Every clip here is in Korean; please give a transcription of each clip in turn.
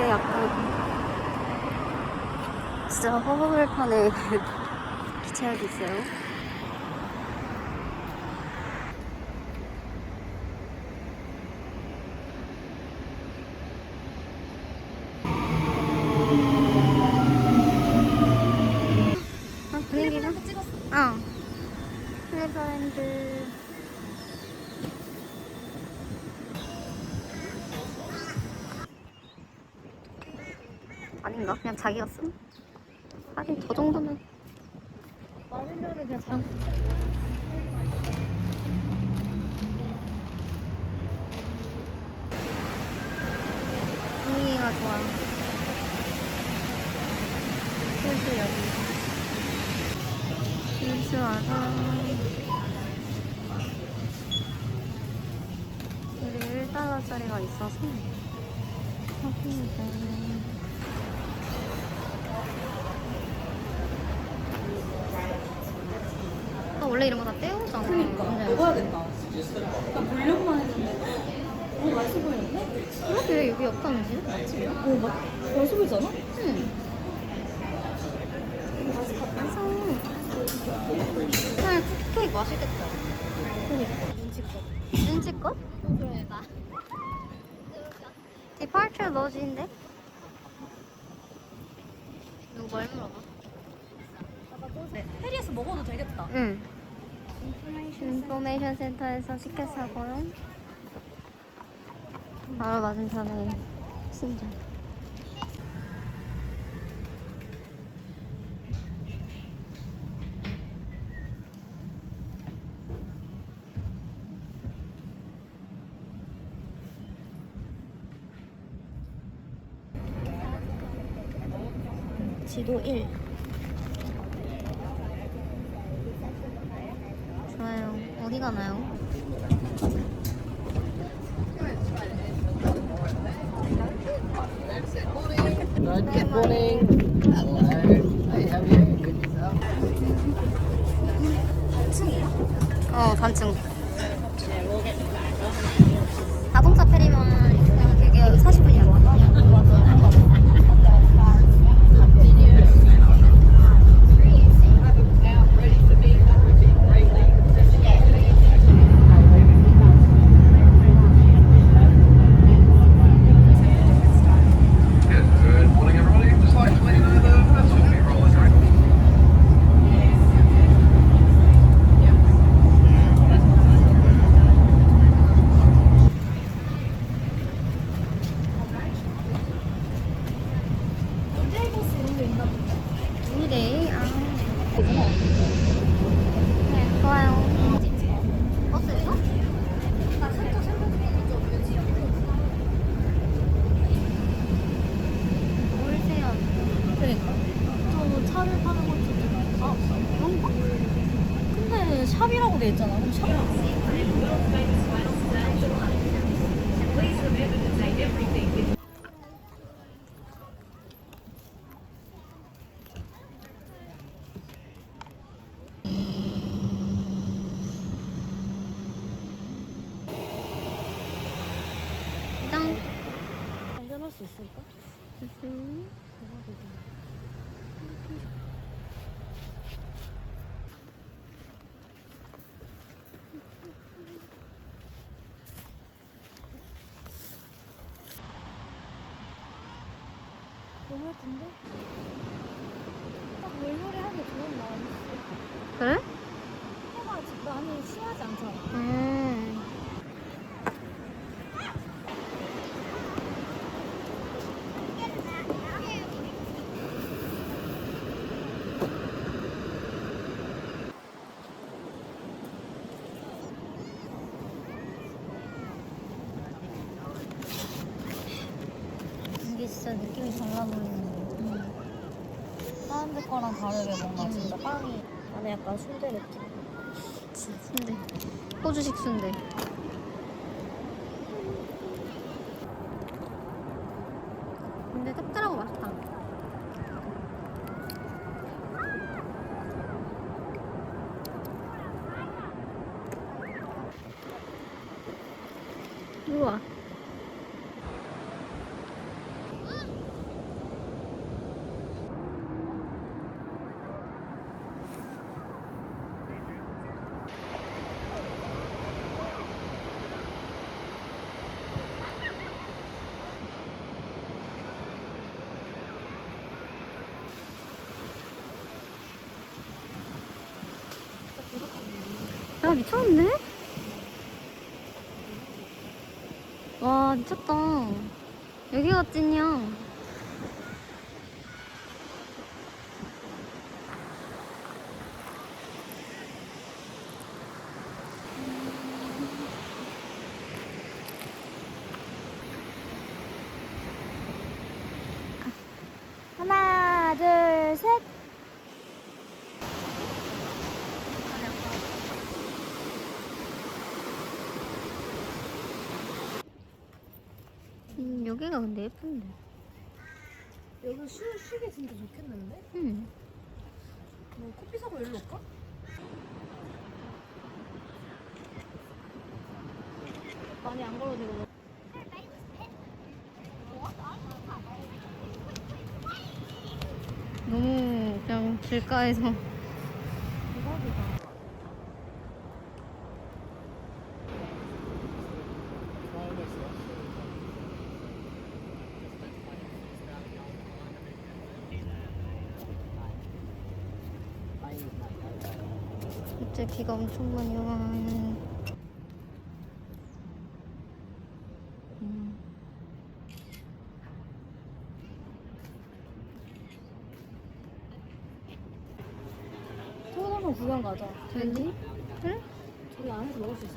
약간 진짜 허허벌판에 기차역이 있어요. 아, 분위기가? 어. 네버랜드. 아닌가? 그냥 자기가 쓴? 하긴 저 정도면 많으면은 그냥 장. 분위기가 좋아. 슬슬 여기. 슬슬 와서 여기 1달러짜리가 있어서 확인해. 원래 이런 거 다 떼우잖아. 그니까 먹어야겠다. 나 보려고만 했는데 너무 맛있어 보이는데? 그러게 여기 역하면지? 오, 맛있어 보이잖아? 응. 그냥 쿠키케이크 맛있겠다. 그니까 눈치껏. 눈치껏? 그래 나. 디파처 러지인데? 누구 뭘 물어봐? 네, 페리에서 먹어도 되겠다. 응. 인포메이션 센터에서 시켰어고요. 바로 맞은편에 신전. 지도 1. 좋아요. 어디 가나요? Good morning. Hello. Hey, how are you? Good yourself? 단층. 자동차 페리만 그냥 되게 40분이야. Good morning, everybody. Just like to let you know the vessel will be rolling right. 호텔버스 이런 게 있나 보다. 우리데이. 네, 좋아요. 버스에서? 나 살짝 생각해보니까 뮤지엄. 올세요. 그러니까. 저 차를 파는 것도. 아, 그런가? 근데 샵이라고 돼 있잖아. 그럼 샵. 짱. 안전할 수 있을까? 너무 예쁜데? 딱 물놀이 하기 좋은 날씨. 그래? 해가 지금 많이 심하지 않잖아. 이게 진짜 느낌이 달라 보이는데. 다른 데 거랑 다르게 뭔가 진짜 빵이 안에 약간 순대 느낌. 순대. 호주식 순대. 근데 짭짤하고 맛있다. 우와. 야, 미쳤는데? 와, 미쳤다. 여기가 찐이야. 하나, 둘, 셋. 여기가 근데 예쁜데. 여기 쉬기 진짜 좋겠는데? 응. 뭐 커피 사고 일로 올까? 많이 안 걸어도 되고. 너무 그냥 길가에서. 대박이다. 어째 비가 엄청 많이 와. 토요일 한번 구경 가자. 왠지? 그래? 저기 안에서 먹을 수 있어.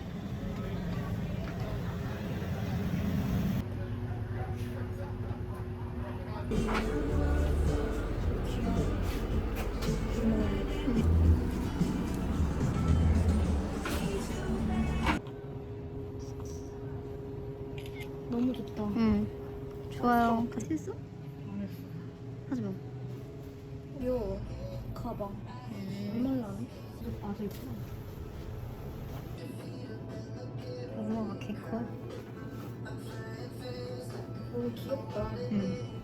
너무 좋다. 응. 좋아요. 같이 했어? 안 했어. 하지 마. 요 가방. 얼마나 안 해? 아, 저 있구나. 고구마가 개 커. 너무 귀엽다. 응.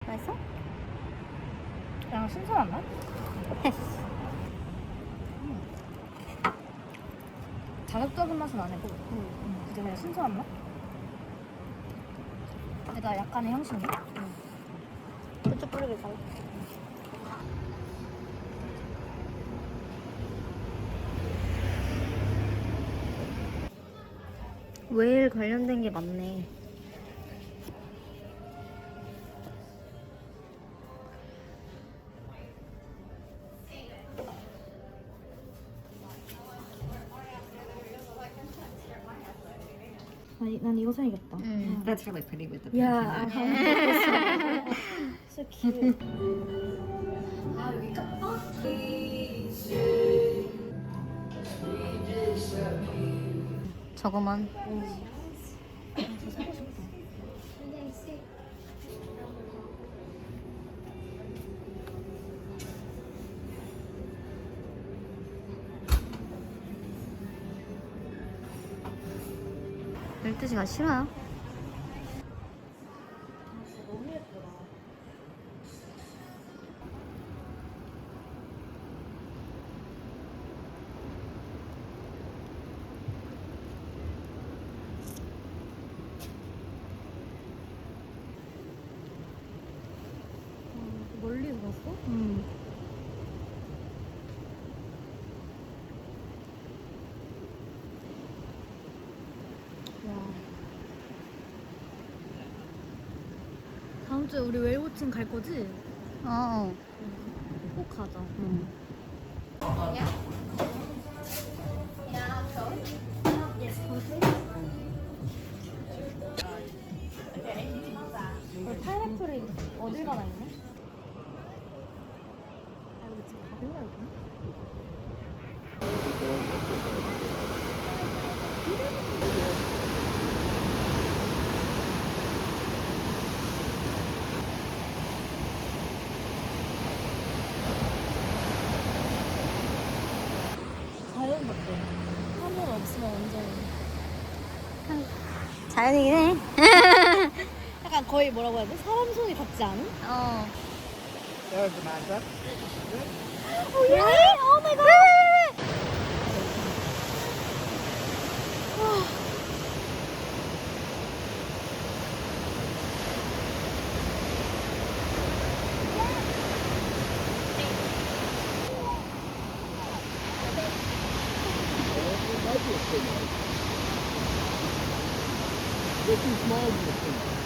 맛있어? 그냥 신선한 맛? 자극적인 맛은 아니고 이제 그냥 신선한 맛? 게다가 약간의 향신료? 고추 뿌리게 잘. 웨일 관련된 게 많네. 난 이거 사야겠다. 응. That's really pretty with the 야, pink 아, in it. 진짜 귀여워. 아, 여기 저거만. 사고 싶다. 열 12시가 싫어요? 너무 예쁘다. 멀리 봤어? 응. 다음 주에 우리 웨이워칭 갈 거지? 어. 꼭 가자. 응. 파인애플이 어딜 가나 있네? 아, 이거 지금 다 된다, 이거? 자연 같대. 하늘 없으면 완전. 자연이긴 해. 약간 거의 뭐라고 해야 돼? 사람 손이 닿지 않은? 어. There's the matchup. 오, 야! 오 마이 갓! They're too small for the thing.